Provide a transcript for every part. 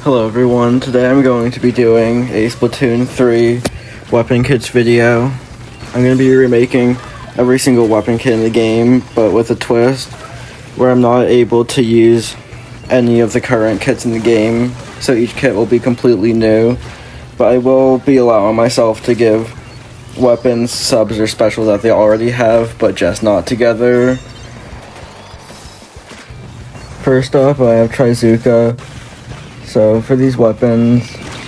Hello everyone, today I'm going to be doing a Splatoon 3 weapon kits video. I'm going to be remaking every single weapon kit in the game, but with a twist, where I'm not able to use any of the current kits in the game, so each kit will be completely new, but I will be allowing myself to give weapons, subs, or specials that they already have, but just not together. First up, I have Trizuka. So for these weapons,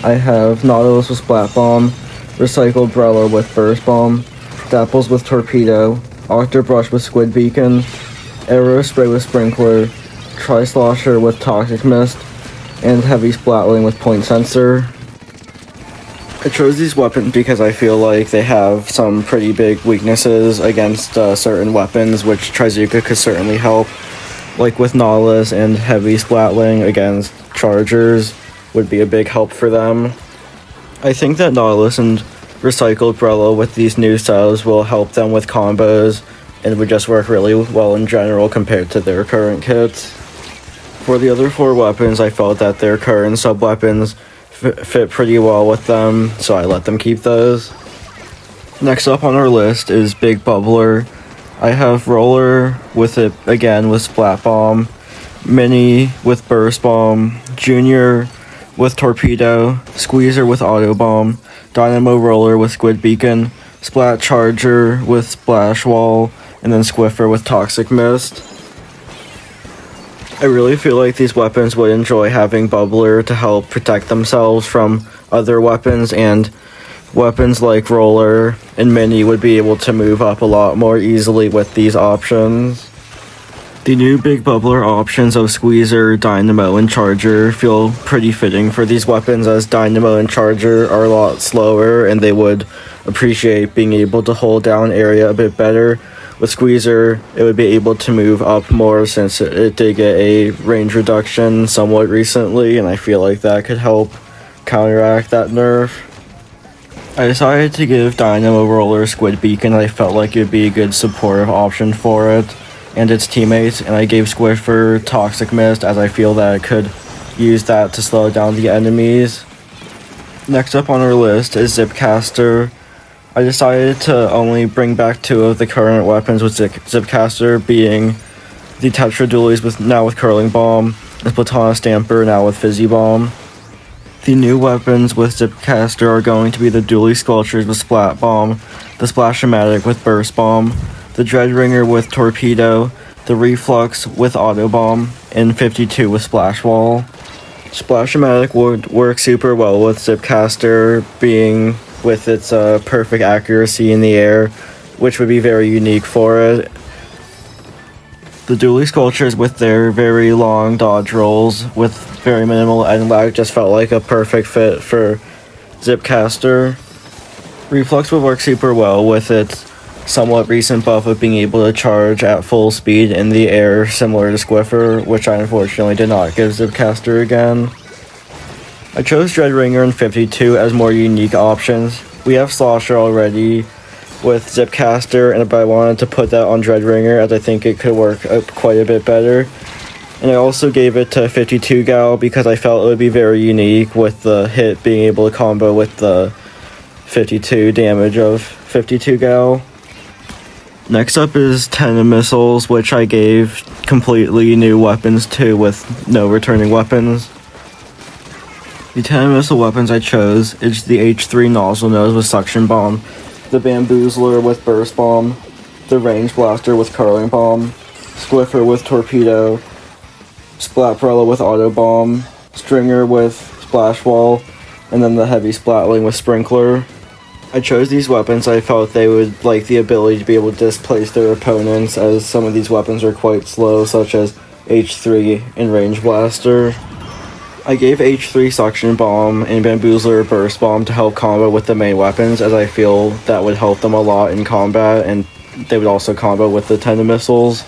I have Nautilus with Splat Bomb, Recycled Brella with Burst Bomb, Dapples with Torpedo, Octobrush with Squid Beacon, Arrow Spray with Sprinkler, Tri-Slosher with Toxic Mist, and Heavy Splatling with Point Sensor. I chose these weapons because I feel like they have some pretty big weaknesses against certain weapons, which Trizuka could certainly help. Like with Nautilus and Heavy Splatling against Chargers would be a big help for them. I think that Nautilus and Recycled Brella with these new styles will help them with combos and would just work really well in general compared to their current kits. For the other 4 weapons, I felt that their current sub-weapons fit pretty well with them, so I let them keep those. Next up on our list is Big Bubbler. I have Roller with it again with Splat Bomb, Mini with Burst Bomb, Junior with Torpedo, Squeezer with Auto Bomb, Dynamo Roller with Squid Beacon, Splat Charger with Splash Wall, and then Squiffer with Toxic Mist. I really feel like these weapons would enjoy having Bubbler to help protect themselves from other weapons, and weapons like Roller and Mini would be able to move up a lot more easily with these options. The new Big Bubbler options of Squeezer, Dynamo, and Charger feel pretty fitting for these weapons, as Dynamo and Charger are a lot slower and they would appreciate being able to hold down area a bit better. With Squeezer, it would be able to move up more since it did get a range reduction somewhat recently, and I feel like that could help counteract that nerf. I decided to give Dynamo Roller Squid Beacon. I felt like it would be a good supportive option for it and its teammates, and I gave Squiffer Toxic Mist as I feel that it could use that to slow down the enemies. Next up on our list is Zipcaster. I decided to only bring back 2 of the current weapons, with Zipcaster being the Tetra Dualies with Curling Bomb, and Platana Stamper now with Fizzy Bomb. The new weapons with Zipcaster are going to be the Dually Sculptures with Splat Bomb, the Splash-O-Matic with Burst Bomb, the Dreadringer with Torpedo, the Reflux with Auto Bomb, and 52 with Splash Wall. Splash-O-Matic would work super well with Zipcaster, being with its perfect accuracy in the air, which would be very unique for it. The Dually Sculptures with their very long dodge rolls with very minimal end lag just felt like a perfect fit for Zipcaster. Reflux would work super well with its somewhat recent buff of being able to charge at full speed in the air, similar to Squiffer, which I unfortunately did not give Zipcaster again. I chose Dreadringer and 52 as more unique options. We have Slosher already with Zipcaster, but I wanted to put that on Dreadringer as I think it could work quite a bit better. And I also gave it to 52 Gal because I felt it would be very unique with the hit being able to combo with the 52 damage of 52 Gal. Next up is Tenon Missiles, which I gave completely new weapons to with no returning weapons. The 10 missile weapons I chose is the H3 Nozzle Nose with Suction Bomb, the Bamboozler with Burst Bomb, the Range Blaster with Curling Bomb, Squiffer with Torpedo, Splatbrella with Auto Bomb, Stringer with Splash Wall, and then the Heavy Splatling with Sprinkler. I chose these weapons. I felt they would like the ability to be able to displace their opponents, as some of these weapons are quite slow, such as H3 and Range Blaster. I gave H3 Suction Bomb and Bamboozler Burst Bomb to help combo with the main weapons, as I feel that would help them a lot in combat, and they would also combo with the Tenon Missiles.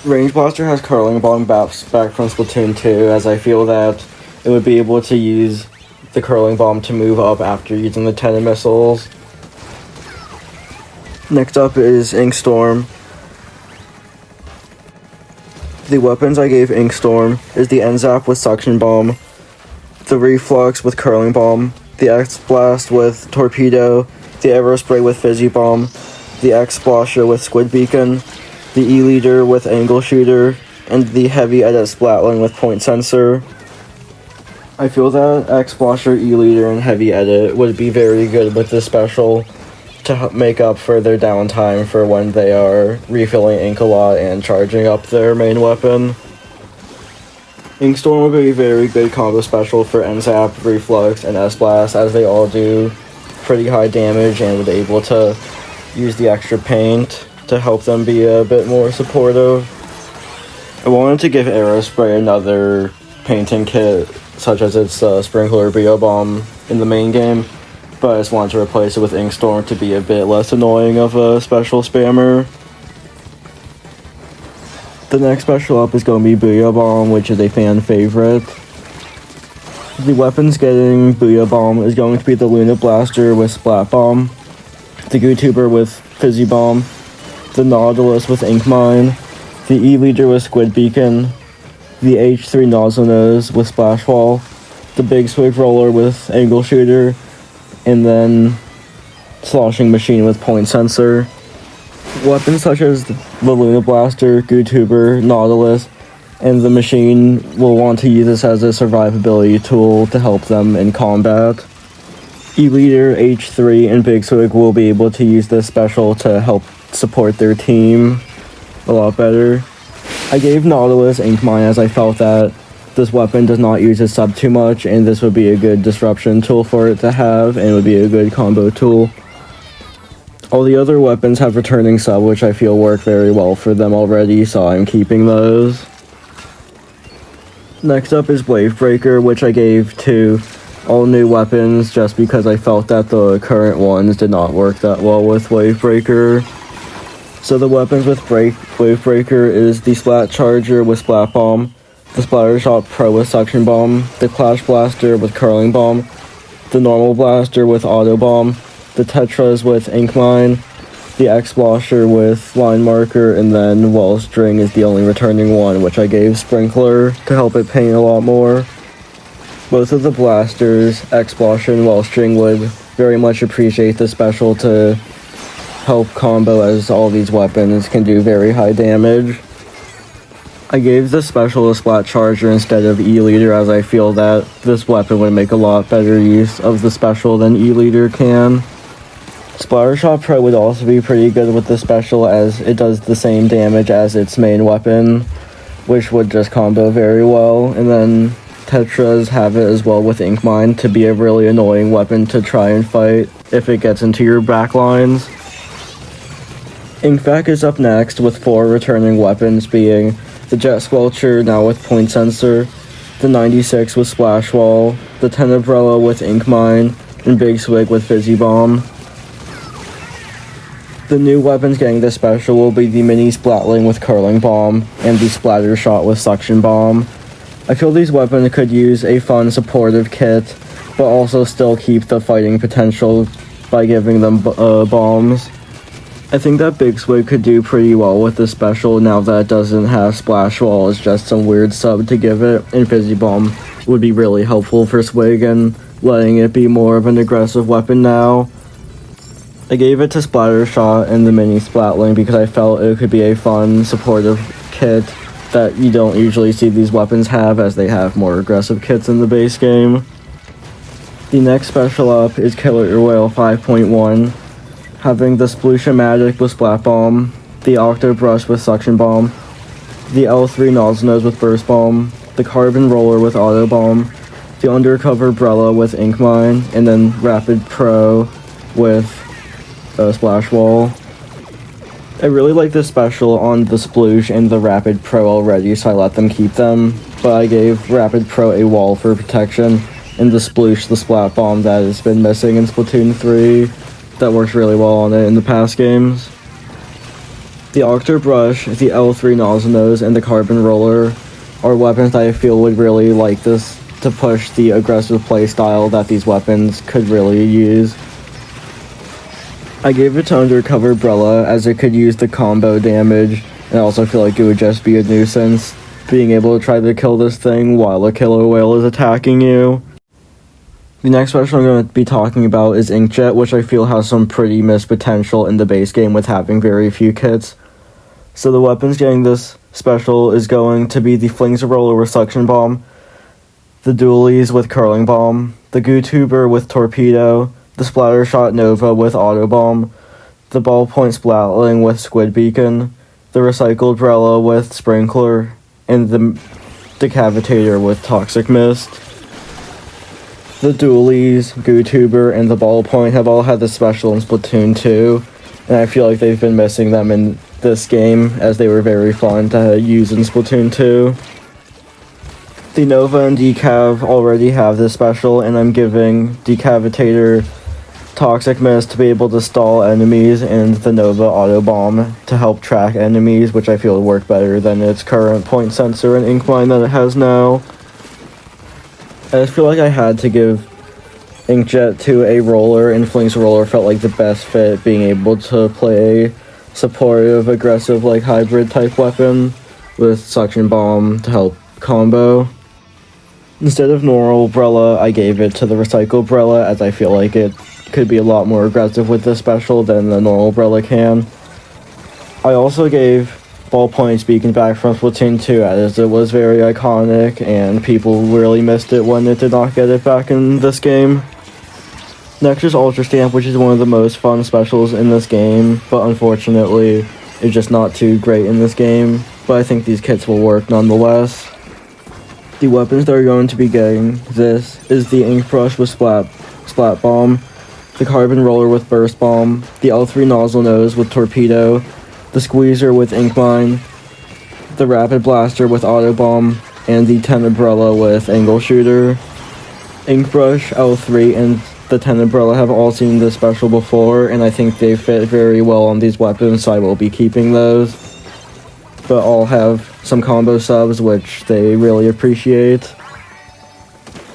Range Blaster has Curling Bomb back from Splatoon 2, as I feel that it would be able to use the Curling Bomb to move up after using the Tenon Missiles. Next up is Inkstorm. The weapons I gave Inkstorm is the N-Zap with Suction Bomb, the Reflux with Curling Bomb, the X-Blast with Torpedo, the Aerospray with Fizzy Bomb, the X-Splasher with Squid Beacon, the E-Leader with Angle Shooter, and the Heavy Edit Splatling with Point Sensor. I feel that X-Splasher, E-Leader, and Heavy Edit would be very good with this special to make up for their downtime for when they are refilling ink a lot and charging up their main weapon. Inkstorm would be a very good combo special for NZAP, Reflux, and S-Blast, as they all do pretty high damage and would be able to use the extra paint to help them be a bit more supportive. I wanted to give Aerospray another painting kit, such as its Sprinkler Bio Bomb in the main game, but I just wanted to replace it with Inkstorm to be a bit less annoying of a special spammer. The next special up is going to be Booyah Bomb, which is a fan favorite. The weapons getting Booyah Bomb is going to be the Luna Blaster with Splat Bomb, the Gootuber with Fizzy Bomb, the Nautilus with Ink Mine, the E-Leader with Squid Beacon, the H3 Nozzle Nose with Splash Wall, the Big Swig Roller with Angle Shooter, and then Sloshing Machine with Point Sensor. Weapons such as the Luna Blaster, Gootuber, Nautilus, and the Machine will want to use this as a survivability tool to help them in combat. E-Leader, H3, and Big Swig will be able to use this special to help support their team a lot better. I gave Nautilus Ink Mine as I felt that this weapon does not use its sub too much, and this would be a good disruption tool for it to have, and would be a good combo tool. All the other weapons have returning sub, which I feel work very well for them already, so I'm keeping those. Next up is Wave Breaker, which I gave to all new weapons just because I felt that the current ones did not work that well with Wave Breaker. So the weapons with Wave Breaker is the Splat Charger with Splat Bomb, the Splattershot Pro with Suction Bomb, the Clash Blaster with Curling Bomb, the Normal Blaster with Auto Bomb, the Tetras with Ink Mine, the X-Splasher with Line Marker, and then Wall String is the only returning one, which I gave Sprinkler to help it paint a lot more. Both of the blasters, X-Splasher and Wall String, would very much appreciate the special to help combo, as all these weapons can do very high damage. I gave the special a Splat Charger instead of E-Leader, as I feel that this weapon would make a lot better use of the special than E-Leader can. Splattershot Pro would also be pretty good with the special, as it does the same damage as its main weapon, which would just combo very well. And then Tetras have it as well with Ink Mine to be a really annoying weapon to try and fight if it gets into your backlines. Inkvac is up next with 4 returning weapons, being the Jet Squelcher, now with Point Sensor, the 96 with Splash Wall, the Tenebrella with Ink Mine, and Big Swig with Fizzy Bomb. The new weapons getting this special will be the Mini Splatling with Curling Bomb, and the Splattershot with Suction Bomb. I feel these weapons could use a fun supportive kit, but also still keep the fighting potential by giving them bombs. I think that Big Swig could do pretty well with this special now that it doesn't have Splash Wall, it's just some weird sub to give it, and Fizzy Bomb would be really helpful for Swig and letting it be more of an aggressive weapon now. I gave it to Splattershot and the Mini Splatling because I felt it could be a fun, supportive kit that you don't usually see these weapons have, as they have more aggressive kits in the base game. The next special up is Killer Whale 5.1, having the Splooshomatic with Splat Bomb, the Octo Brush with Suction Bomb, the L3 Nozzle Nose with Burst Bomb, the Carbon Roller with Auto Bomb, the Undercover Brella with Ink Mine, and then Rapid Pro with Splash Wall. I really like this special on the Sploosh and the Rapid Pro already, so I let them keep them, but I gave Rapid Pro a wall for protection, and the Sploosh the Splat Bomb that has been missing in Splatoon 3. That works really well on it in the past games. The Octo Brush, the L3 Nozzle Nose, and the Carbon Roller are weapons that I feel would really like this to push the aggressive playstyle that these weapons could really use. I gave it to Undercover Brella as it could use the combo damage, and I also feel like it would just be a nuisance being able to try to kill this thing while a killer whale is attacking you. The next special I'm going to be talking about is Inkjet, which I feel has some pretty missed potential in the base game with having very few kits. So the weapons getting this special is going to be the Flings a Roller with Suction Bomb, the Dualies with Curling Bomb, the Goo Tuber with Torpedo, the Splatter Shot Nova with Auto Bomb, the Ballpoint Splatling with Squid Beacon, the Recycled Brella with Sprinkler, and the Decavitator with Toxic Mist. The Dualies, Goo Tuber, and the Ballpoint have all had the special in Splatoon 2, and I feel like they've been missing them in this game, as they were very fun to use in Splatoon 2. The Nova and Decav already have this special, and I'm giving Decavitator Toxic Mist to be able to stall enemies, and the Nova Auto Bomb to help track enemies, which I feel would work better than its current point sensor and ink mine that it has now. I just feel like I had to give Inkjet to a roller, and Flings a Roller felt like the best fit, being able to play a supportive, aggressive, like hybrid type weapon with Suction Bomb to help combo. Instead of normal Brella, I gave it to the Recycled Brella, as I feel like it could be a lot more aggressive with this special than the normal Brella can. I also gave Ballpoint's Beacon back from Splatoon 2, as it was very iconic and people really missed it when it did not get it back in this game. Next is Ultra Stamp, which is one of the most fun specials in this game, but unfortunately it's just not too great in this game, but I think these kits will work nonetheless. The weapons that are going to be getting this is the Ink Brush with Splat Bomb, the Carbon Roller with Burst Bomb, the L3 Nozzle Nose with Torpedo, the Squeezer with Ink Mine, the Rapid Blaster with Auto Bomb, and the Tenebrella with Angle Shooter. Ink Brush, L3, and the Tenebrella have all seen this special before, and I think they fit very well on these weapons, so I will be keeping those. But all have some combo subs, which they really appreciate.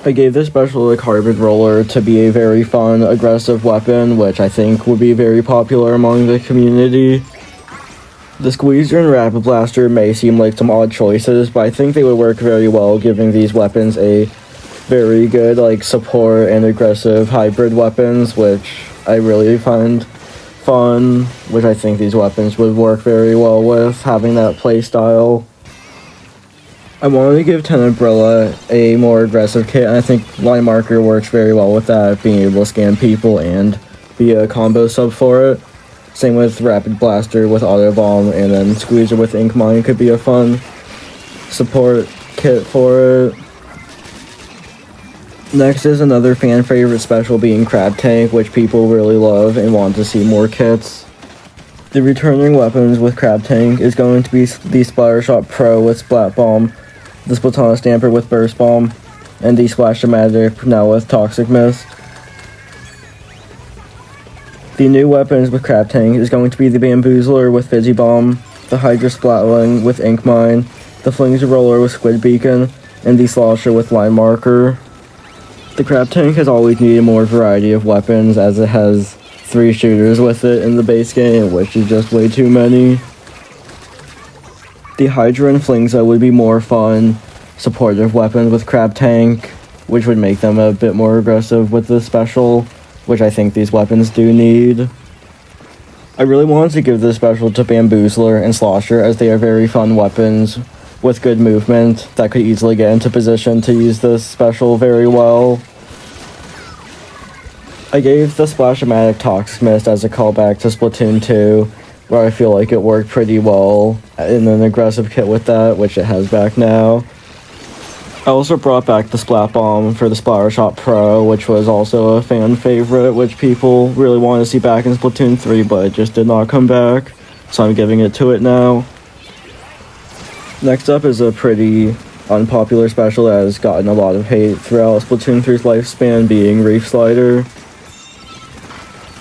I gave this special a Carbon Roller to be a very fun, aggressive weapon, which I think would be very popular among the community. The Squeezer and Rapid Blaster may seem like some odd choices, but I think they would work very well, giving these weapons a very good like support and aggressive hybrid weapons, which I really find fun, which I think these weapons would work very well with, having that playstyle. I wanted to give Tenebrella a more aggressive kit, and I think Line Marker works very well with that, being able to scan people and be a combo sub for it. Same with Rapid Blaster with Auto Bomb, and then Squeezer with Ink Mine could be a fun support kit for it. Next is another fan favorite special being Crab Tank, which people really love and want to see more kits. The returning weapons with Crab Tank is going to be the Splattershot Pro with Splat Bomb, the Splatana Stamper with Burst Bomb, and the Splash-O-Matic now with Toxic Mist. The new weapons with Crab Tank is going to be the Bamboozler with Fizzy Bomb, the Hydra Splatling with Ink Mine, the Flings a Roller with Squid Beacon, and the Slosher with Line Marker. The Crab Tank has always needed more variety of weapons, as it has 3 shooters with it in the base game, which is just way too many. The Hydra and Flingza would be more fun, supportive weapons with Crab Tank, which would make them a bit more aggressive with the special, which I think these weapons do need. I really wanted to give this special to Bamboozler and Slosher, as they are very fun weapons with good movement that could easily get into position to use this special very well. I gave the Splash-O-Matic Toxic Mist as a callback to Splatoon 2, where I feel like it worked pretty well in an aggressive kit with that, which it has back now. I also brought back the Splat Bomb for the Splattershot Pro, which was also a fan favorite, which people really wanted to see back in Splatoon 3, but it just did not come back, so I'm giving it to it now. Next up is a pretty unpopular special that has gotten a lot of hate throughout Splatoon 3's lifespan, being Reef Slider.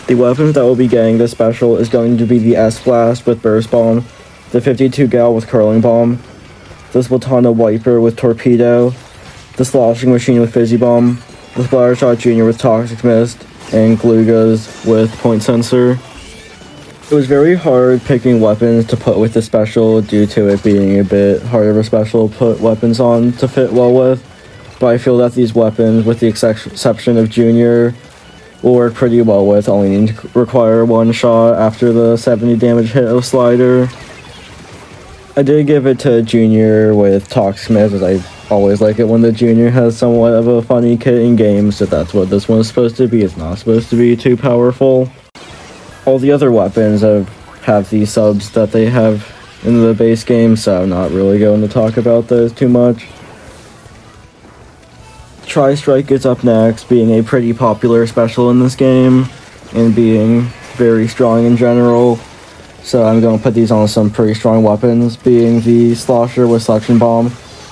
The weapons that will be getting this special is going to be the S-Blast with Burst Bomb, the 52 Gal with Curling Bomb, the Splatana Wiper with Torpedo, the Sloshing Machine with Fizzy Bomb, the Splattershot Jr. with Toxic Mist, and Glugas with Point Sensor. It was very hard picking weapons to put with the special due to it being a bit harder of a special to put weapons on to fit well with. but I feel that these weapons, with the exception of Junior, will work pretty well with only needing to require one shot after the 70 damage hit of Slider. I did give it to Junior with Toxic Mist, as I always like it when the Junior has somewhat of a funny kit in games, so that's what this one's supposed to be. It's not supposed to be too powerful. All the other weapons have these subs that they have in the base game, so I'm not really going to talk about those too much. Tri-Strike is up next, being a pretty popular special in this game, and being very strong in general. So I'm going to put these on some pretty strong weapons, being the Slosher with Suction Bomb,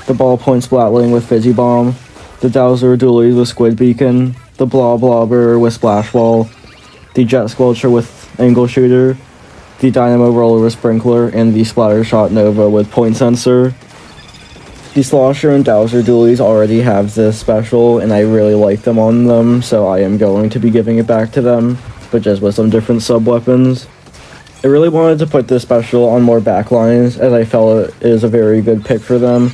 the Ballpoint Splatling with Fizzy Bomb, the Dowser Dualies with Squid Beacon, the Blobber with Splash Ball, the Jet Squelcher with Angle Shooter, the Dynamo Roller with Sprinkler, and the Splatter Shot Nova with Point Sensor. The Slosher and Dowser Dualies already have this special, and I really like them on them, so I am going to be giving it back to them, but just with some different sub-weapons. I really wanted to put this special on more backlines, as I felt it is a very good pick for them,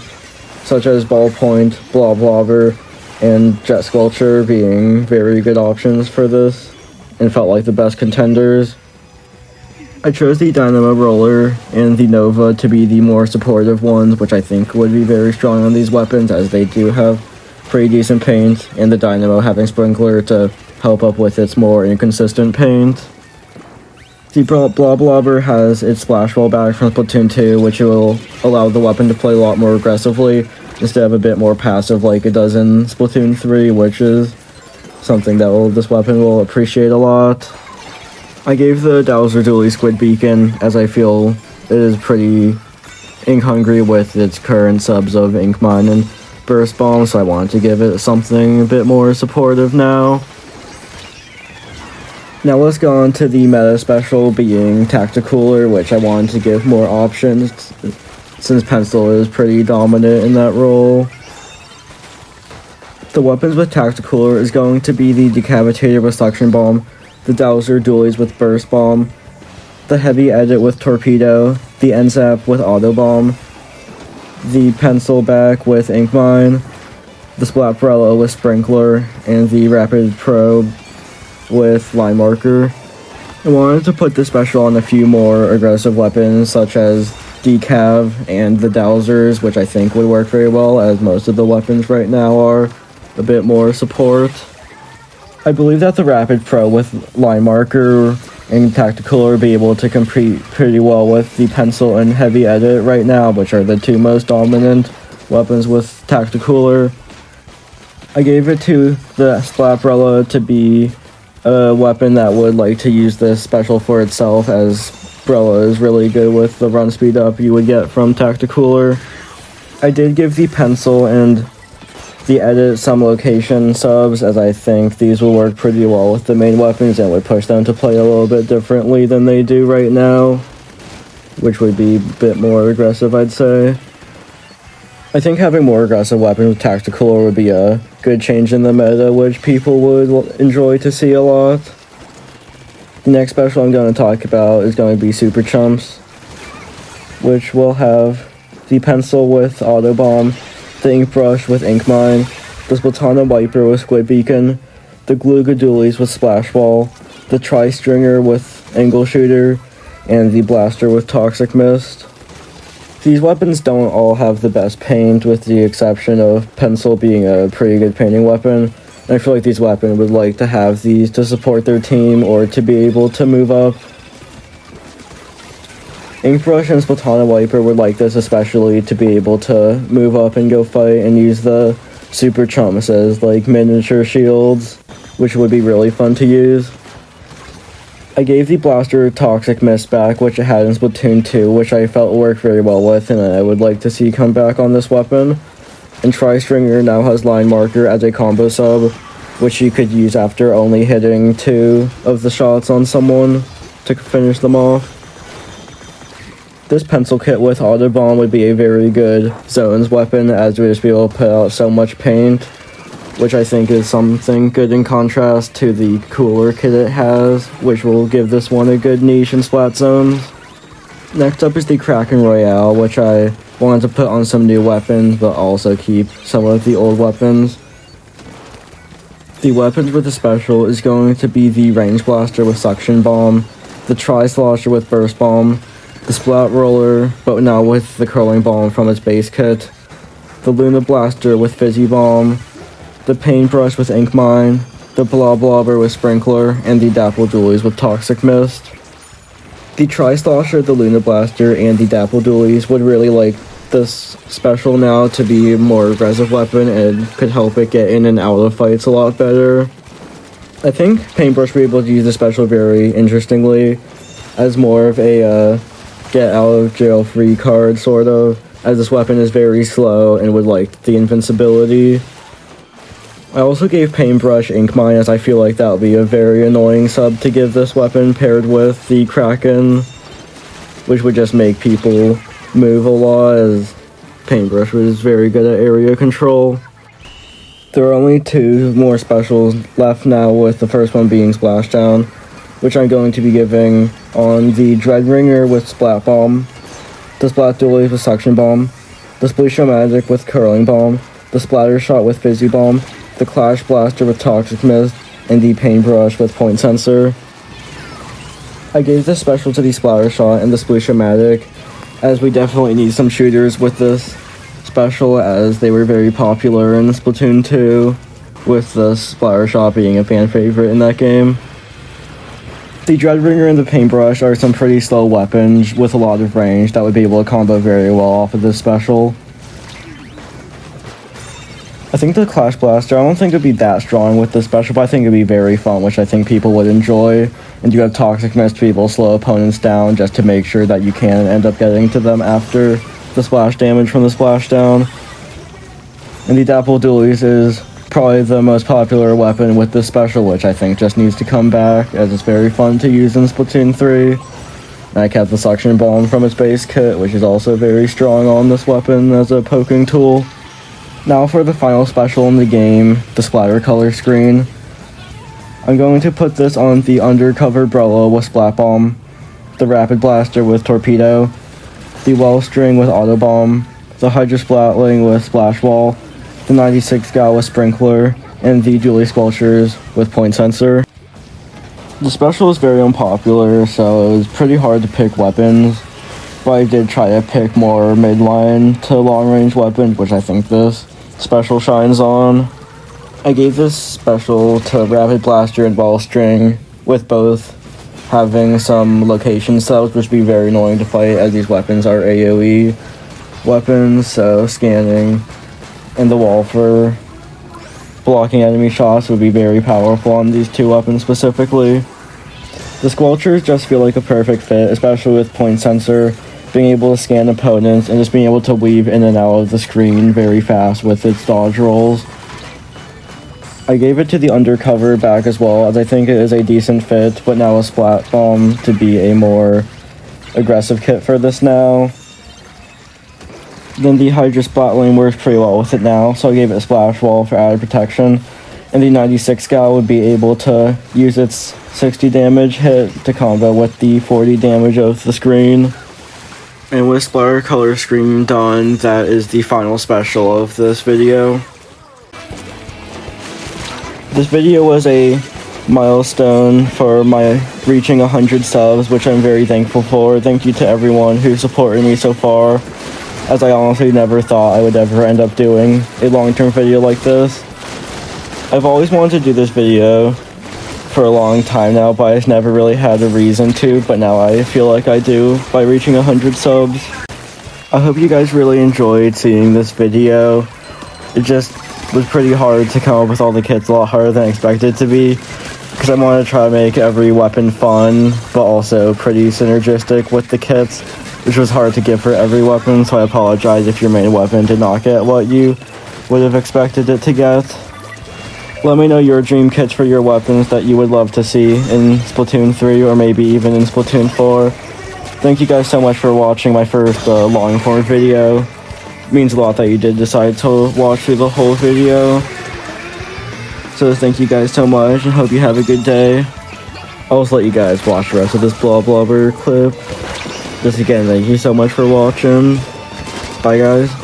such as Ballpoint, Blobber, and Jet Squelcher being very good options for this, and felt like the best contenders. I chose the Dynamo Roller and the Nova to be the more supportive ones, which I think would be very strong on these weapons, as they do have pretty decent paint, and the Dynamo having Sprinkler to help up with its more inconsistent paint. The Blobber has its Splash Roll back from Splatoon 2, which will allow the weapon to play a lot more aggressively, instead of a bit more passive like it does in Splatoon 3, which is something that this weapon will appreciate a lot. I gave the Dowser Dually Squid Beacon, as I feel it is pretty ink-hungry with its current subs of Ink Mine and Burst Bomb, so I wanted to give it something a bit more supportive now. Now let's go on to the meta special, being Tacticooler, which I wanted to give more options, since Pencil is pretty dominant in that role. The weapons with Tacticooler is going to be the Decapitator with Suction Bomb, the Dowser Dualies with Burst Bomb, the Heavy Edit with Torpedo, the N-Zap with Auto Bomb, the Pencil Back with Ink Mine, the Splatbrella with Sprinkler, and the Rapid Probe with Line Marker. I wanted to put this special on a few more aggressive weapons, such as Decav and the Dowsers, which I think would work very well, as most of the weapons right now are a bit more support. I believe that the Rapid Pro with Line Marker and Tacticooler will be able to compete pretty well with the Pencil and Heavy Edit right now, which are the two most dominant weapons with Tacticooler. I gave it to the Splatbrella to be a weapon that would like to use this special for itself, as Brella is really good with the run speed up you would get from Tacticooler. I did give the Pencil and the Edit some location subs, as I think these will work pretty well with the main weapons and would push them to play a little bit differently than they do right now, which would be a bit more aggressive, I'd say. I think having more aggressive weapons with Tacticooler would be a good change in the meta, which people would enjoy to see a lot. The next special I'm going to talk about is going to be Super Chumps, which will have the Pencil with Auto Bomb, the Ink Brush with Ink Mine, the Splatana Wiper with Squid Beacon, the Gluga Dualies with Splash Ball, the Tri-Stringer with Angle Shooter, and the Blaster with Toxic Mist. These weapons don't all have the best paint, with the exception of Pencil being a pretty good painting weapon. And I feel like these weapons would like to have these to support their team or to be able to move up. Inkbrush and Splatana Wiper would like this especially to be able to move up and go fight and use the Super Chumps as like miniature shields, which would be really fun to use. I gave the Blaster Toxic Mist back, which it had in Splatoon 2, which I felt worked very well with, and I would like to see come back on this weapon. And Tri-Stringer now has Line Marker as a combo sub, which you could use after only hitting 2 of the shots on someone to finish them off. This Pencil kit with Auto Bomb would be a very good zones weapon, as we would just be able to put out so much paint, which I think is something good in contrast to the cooler kit it has, which will give this one a good niche in splat zones. Next up is the Kraken Royale, which I wanted to put on some new weapons, but also keep some of the old weapons. The weapons with the special is going to be the range blaster with suction bomb, the tri-slosher with burst bomb, the splat roller, but now with the curling bomb from its base kit, the Luna blaster with fizzy bomb, the paintbrush with ink mine, the blob blobber with sprinkler, and the dapple dualies with toxic mist. The tri-slosher, the Luna blaster, and the dapple dualies would really like this special now to be a more aggressive weapon and could help it get in and out of fights a lot better. I think paintbrush will be able to use the special very interestingly as more of a get out of jail free card, sort of, as this weapon is very slow and would like the invincibility. I also gave paintbrush ink mine, as I feel like that would be a very annoying sub to give this weapon paired with the Kraken, which would just make people move a lot, as paintbrush was very good at area control. There are only 2 more specials left now, with the first one being Splashdown, which I'm going to be giving on the Dreadringer with Splat Bomb, the Splat Dualies with Suction Bomb, the Splooshomatic with Curling Bomb, the Splatter Shot with Fizzy Bomb, the Clash Blaster with Toxic Mist, and the Paintbrush with Point Sensor. I gave this special to the Splatter Shot and the Splooshomatic, as we definitely need some shooters with this special, as they were very popular in Splatoon 2, with the Splatter Shot being a fan favorite in that game. The Dreadringer and the Paintbrush are some pretty slow weapons with a lot of range that would be able to combo very well off of this special. I think the Clash Blaster, I don't think it'd be that strong with this special, but I think it'd be very fun, which I think people would enjoy. And you have Toxic Mist to be able to slow opponents down just to make sure that you can end up getting to them after the splash damage from the splashdown. And the Dapple Dualies is probably the most popular weapon with this special, which I think just needs to come back, as it's very fun to use in Splatoon 3. And I kept the Suction Bomb from its base kit, which is also very strong on this weapon as a poking tool. Now for the final special in the game, the Splatter Color Screen. I'm going to put this on the Undercover Brella with Splat Bomb, the Rapid Blaster with Torpedo, the Wellstring with Auto Bomb, the Hydra Splatling with Splash Wall, the 96 Gal with Sprinkler, and the Dualie Squelchers with Point Sensor. The special is very unpopular, so it was pretty hard to pick weapons, but I did try to pick more midline to long range weapons, which I think this special shines on. I gave this special to Rapid Blaster and Wellstring, with both having some location subs, which would be very annoying to fight, as these weapons are AoE weapons, so scanning and the wall for blocking enemy shots would be very powerful on these 2 weapons specifically. The Squelchers just feel like a perfect fit, especially with Point Sensor, being able to scan opponents and just being able to weave in and out of the screen very fast with its dodge rolls. I gave it to the Undercover back as well, as I think it is a decent fit, but now a Splat Bomb to be a more aggressive kit for this now. Then the Hydra Splatling works pretty well with it now, so I gave it a Splash Wall for added protection. And the 96 Gal would be able to use its 60 damage hit to combo with the 40 damage of the screen. And with Splatter Color Screen done, that is the final special of this video. This video was a milestone for my reaching 100 subs, which I'm very thankful for. Thank you to everyone who supported me so far, as I honestly never thought I would ever end up doing a long-term video like this. I've always wanted to do this video for a long time now, but I just never really had a reason to, but now I feel like I do by reaching 100 subs. I hope you guys really enjoyed seeing this video. It just was pretty hard to come up with all the kits, a lot harder than I expected it to be, because I want to try to make every weapon fun, but also pretty synergistic with the kits, which was hard to get for every weapon, so I apologize if your main weapon did not get what you would have expected it to get. Let me know your dream kits for your weapons that you would love to see in Splatoon 3, or maybe even in Splatoon 4. Thank you guys so much for watching my first long-form video. It means a lot that you did decide to watch through the whole video. So thank you guys so much, and hope you have a good day. I'll just let you guys watch the rest of this Blob Blobber clip. Just again, thank you so much for watching. Bye, guys.